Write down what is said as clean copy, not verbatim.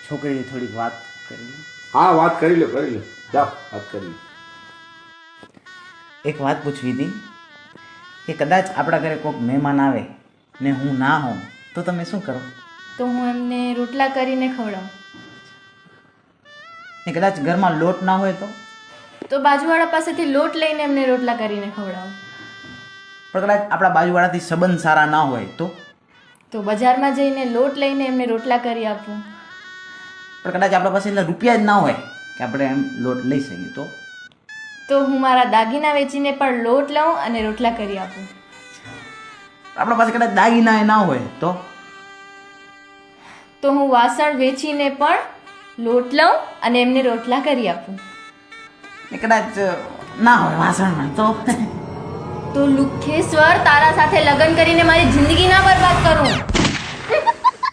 છોકરીની થોડીક વાત કરી લો. હા, વાત કરી લો જાઓ વાત કરી લો. એક વાત પૂછવી હતી કે કદાચ આપણા ઘરે કોઈક મહેમાન આવે ને હું ના હોઉં તો તમે શું કરો? તો હું એમને રોટલા કરીને ખવડાવું. ને કદાચ ઘરમાં લોટ ના હોય તો બાજુવાળા પાસેથી લોટ લઈને એમને રોટલા કરીને ખવડાવું. પણ કદાચ આપણા બાજુવાળાથી સંબંધ સારા ના હોય તો બજારમાં જઈને લોટ લઈને એમને રોટલા કરી આપું. પણ કદાચ આપણા પાસે એટલા રૂપિયા જ ના હોય કે આપણે એમ લોટ લઈ શકીએ તો હું મારા દાગીના વેચીને પણ લોટ લઉં અને રોટલા કરી આપું. આપણા પાસે કદાચ દાગીના ના હોય તો હું વાસણ વેચીને પણ લોટ લઉં અને એમને રોટલા કરી આપું. ને કદાચ ના હોય વાસણમાં તો લુખ્ખેશ્વર, તારા સાથે લગ્ન કરીને મારી જિંદગી ના બરબાદ કરું.